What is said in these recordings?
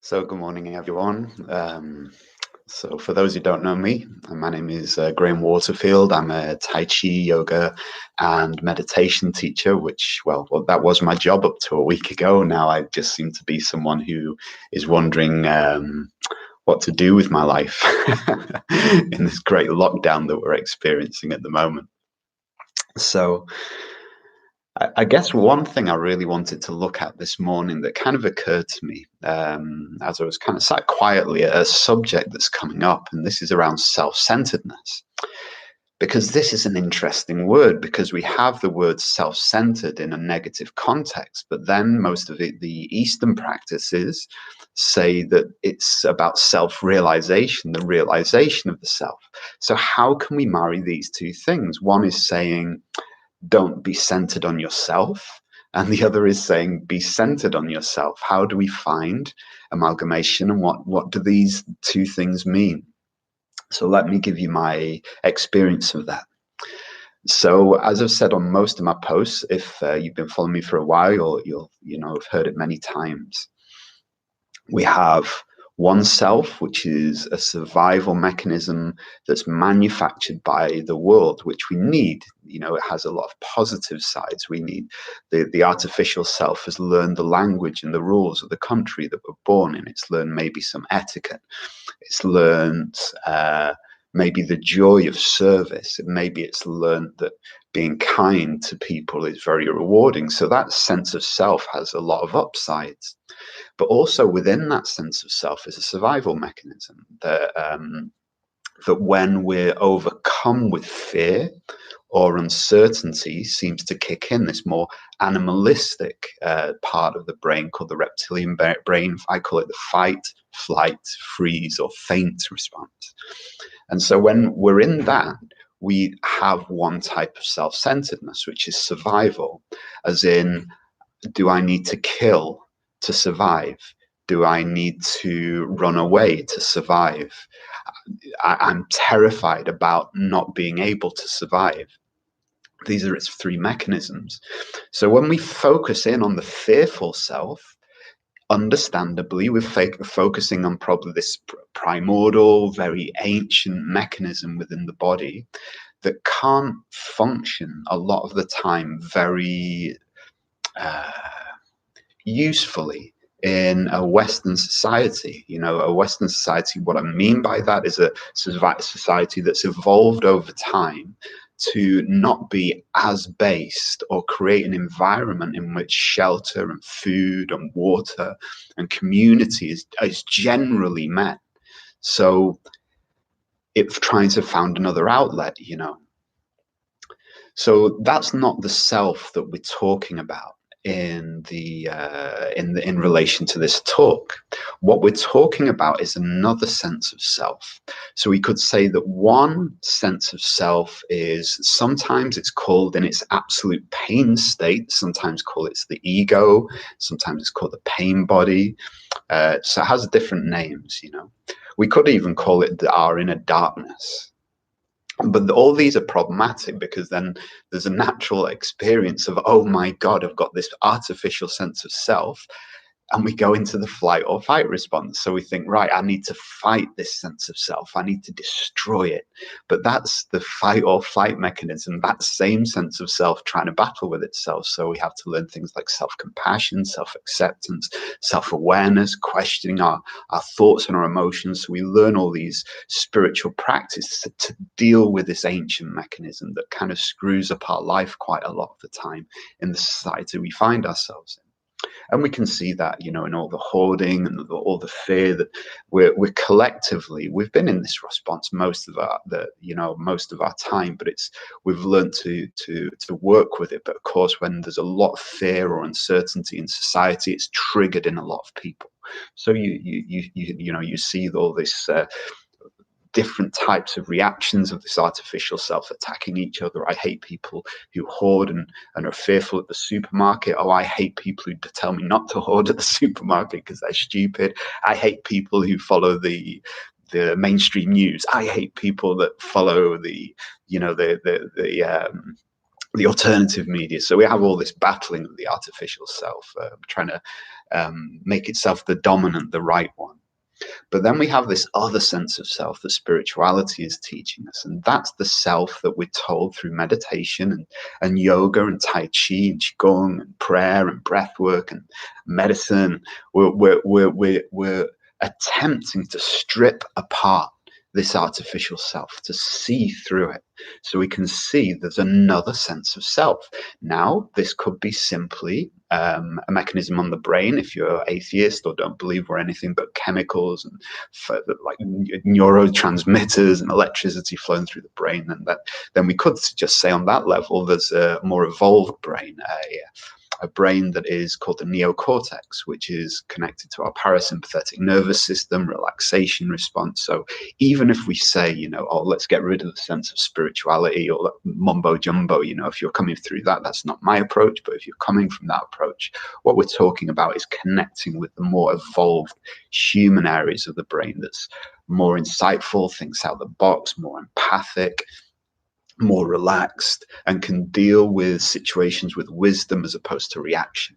So, good morning, everyone. So, for those who don't know me, my name is Graham Waterfield. I'm a Tai Chi, yoga, and meditation teacher, that was my job up to a week ago. Now, I just seem to be someone who is wondering what to do with my life in this great lockdown that we're experiencing at the moment. So, I guess one thing I really wanted to look at this morning that kind of occurred to me as I was kind of sat quietly at a subject that's coming up, and this is around self-centeredness. Because this is an interesting word, because we have the word self-centered in a negative context, but then most of the Eastern practices say that it's about self-realization, the realization of the self. So how can we marry these two things? One is saying, don't be centered on yourself, and the other is saying be centered on yourself. How do we find amalgamation, and what do these two things mean? So let me give you my experience of that. So as I've said on most of my posts, if you've been following me for a while, you'll have heard it many times. We have oneself, which is a survival mechanism that's manufactured by the world, which we need. It has a lot of positive sides. We need the artificial self has learned the language and the rules of the country that we're born in. It's learned maybe some etiquette. It's learned maybe the joy of service. Maybe it's learned that being kind to people is very rewarding. So that sense of self has a lot of upsides. But also within that sense of self is a survival mechanism that when we're overcome with fear or uncertainty seems to kick in, this more animalistic part of the brain called the reptilian brain. I call it the fight, flight, freeze, or faint response. And so when we're in that, we have one type of self-centeredness, which is survival, as in, do I need to kill to survive? Do I need to run away to survive? I'm terrified about not being able to survive. These are its three mechanisms. So when we focus in on the fearful self, understandably, we're focusing on probably this primordial, very ancient mechanism within the body that can't function a lot of the time very usefully in a Western society. A Western society, what I mean by that is a society that's evolved over time to not be as based or create an environment in which shelter and food and water and community is generally met. So it's trying to find another outlet. So that's not the self that we're talking about in relation to this talk. What we're talking about is another sense of self. So we could say that one sense of self is, sometimes it's called in its absolute pain state, sometimes call it the ego, sometimes it's called the pain body. So it has different names. We could even call it our inner darkness. But all these are problematic, because then there's a natural experience of, oh my God, I've got this artificial sense of self. And we go into the flight or fight response. So we think, right, I need to fight this sense of self. I need to destroy it. But that's the fight or flight mechanism, that same sense of self trying to battle with itself. So we have to learn things like self-compassion, self-acceptance, self-awareness, questioning our thoughts and our emotions. So we learn all these spiritual practices to deal with this ancient mechanism that kind of screws up our life quite a lot of the time in the society we find ourselves in. And we can see that, in all the hoarding and all the fear that we're collectively, we've been in this response most of our time, but we've learned to work with it. But of course, when there's a lot of fear or uncertainty in society, it's triggered in a lot of people. So you see all this different types of reactions of this artificial self attacking each other. I hate people who hoard and are fearful at the supermarket. Oh, I hate people who tell me not to hoard at the supermarket because they're stupid. I hate people who follow the mainstream news. I hate people that follow the the alternative media. So we have all this battling of the artificial self, trying to make itself the dominant, the right one. But then we have this other sense of self that spirituality is teaching us. And that's the self that we're told through meditation and yoga and Tai Chi and Qigong and prayer and breath work and medicine. We're attempting to strip apart this artificial self, to see through it, so we can see there's another sense of self. Now, this could be simply a mechanism on the brain if you're atheist or don't believe we're anything but chemicals and like neurotransmitters and electricity flowing through the brain. And then we could just say on that level there's a more evolved brain, a brain that is called the neocortex, which is connected to our parasympathetic nervous system, relaxation response. So even if we say, oh, let's get rid of the sense of spirituality or mumbo jumbo, if you're coming through that, that's not my approach. But if you're coming from that approach, what we're talking about is connecting with the more evolved human areas of the brain that's more insightful, thinks out the box, more empathic, more relaxed, and can deal with situations with wisdom as opposed to reaction.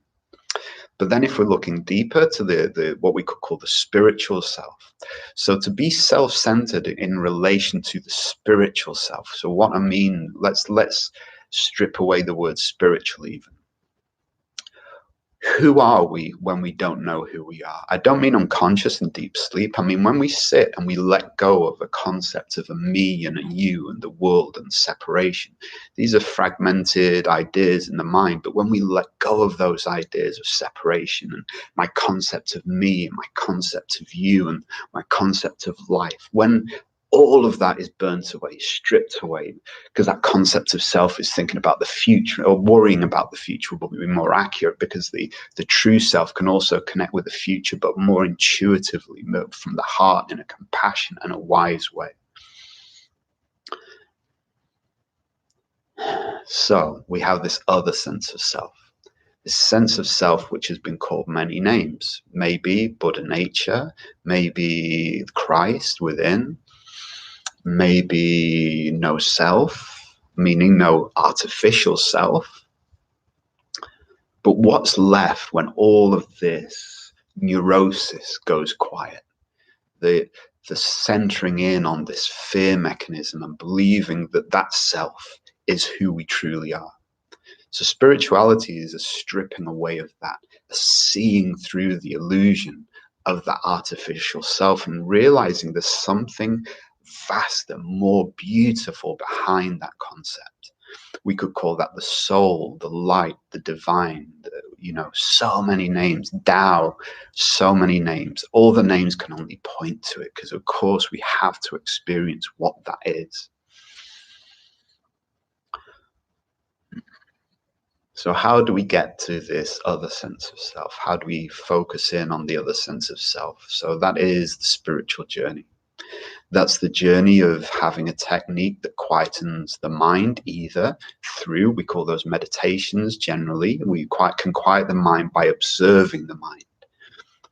But then if we're looking deeper to the what we could call the spiritual self, so to be self-centered in relation to the spiritual self. So what I mean, let's strip away the word spiritual even. Who are we when we don't know who we are? I don't mean unconscious and deep sleep. I mean when we sit and we let go of a concept of a me and a you and the world and separation. These are fragmented ideas in the mind, but when we let go of those ideas of separation and my concept of me and my concept of you and my concept of life, when all of that is burnt away, stripped away, because that concept of self is thinking about the future or worrying about the future will be more accurate, because the true self can also connect with the future, but more intuitively, from the heart in a compassionate and a wise way. So we have this other sense of self, this sense of self which has been called many names, maybe Buddha nature, maybe Christ within, maybe no self, meaning no artificial self. But what's left when all of this neurosis goes quiet? The centering in on this fear mechanism and believing that that self is who we truly are. So spirituality is a stripping away of that, a seeing through the illusion of that artificial self and realizing there's something vaster, more beautiful behind that concept. We could call that the soul, the light, the divine, so many names, Tao, so many names. All the names can only point to it, because of course we have to experience what that is. So how do we get to this other sense of self? How do we focus in on the other sense of self? So that is the spiritual journey. That's the journey of having a technique that quietens the mind, either through, we call those meditations generally. We can quiet the mind by observing the mind,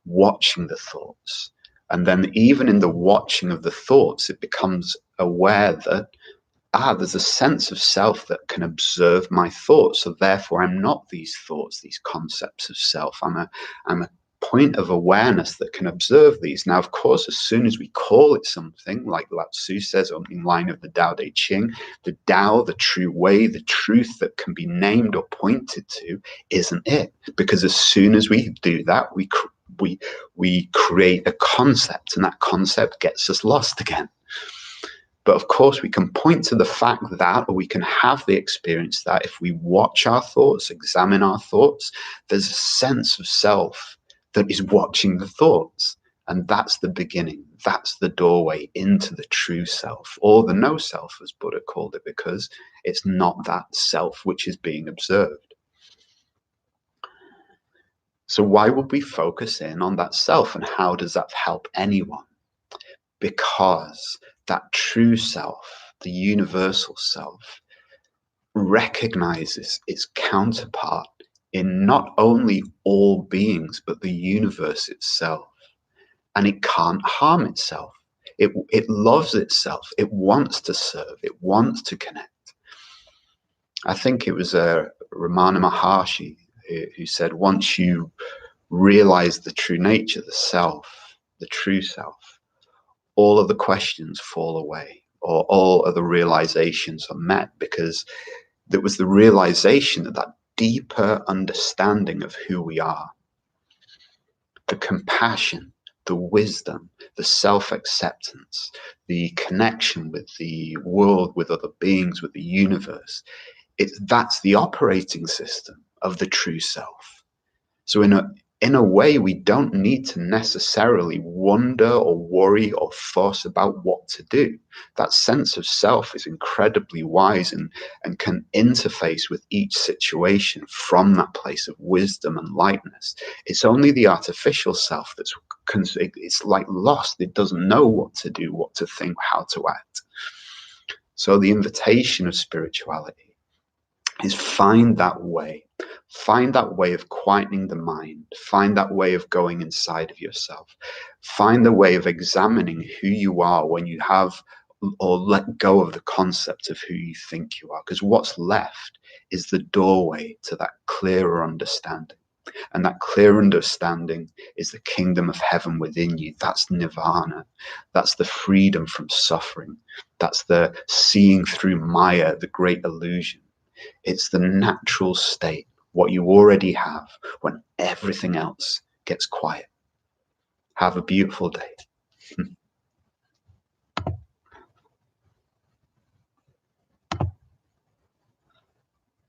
watching the thoughts. And then even in the watching of the thoughts, it becomes aware that, there's a sense of self that can observe my thoughts. So therefore, I'm not these thoughts, these concepts of self. I'm a point of awareness that can observe these. Now, of course, as soon as we call it something, like Lao Tzu says in line of the Tao Te Ching, the Tao, the true way, the truth that can be named or pointed to, isn't it? Because as soon as we do that, we create a concept, and that concept gets us lost again. But of course, we can point to the fact that, or we can have the experience that if we watch our thoughts, examine our thoughts, there's a sense of self that is watching the thoughts. And that's the beginning. That's the doorway into the true self, or the no self, as Buddha called it, because it's not that self which is being observed. So why would we focus in on that self, and how does that help anyone? Because that true self, the universal self, recognizes its counterpart in not only all beings, but the universe itself. And it can't harm itself. It loves itself. It wants to serve. It wants to connect. I think it was Ramana Maharshi who said, once you realize the true nature, the self, the true self, all of the questions fall away, or all of the realizations are met, because there was the realization of that deeper understanding of who we are, the compassion, the wisdom, the self-acceptance, the connection with the world, with other beings, with the universe. That's the operating system of the true self. So in a way, we don't need to necessarily wonder or worry or fuss about what to do. That sense of self is incredibly wise and can interface with each situation from that place of wisdom and lightness. It's only the artificial self it's like lost. It doesn't know what to do, what to think, how to act. So the invitation of spirituality is find that way of quietening the mind, find that way of going inside of yourself, find the way of examining who you are when you have or let go of the concept of who you think you are, because what's left is the doorway to that clearer understanding. And that clear understanding is the kingdom of heaven within you. That's nirvana. That's the freedom from suffering. That's the seeing through Maya, the great illusion. It's the natural state, what you already have when everything else gets quiet. Have a beautiful day.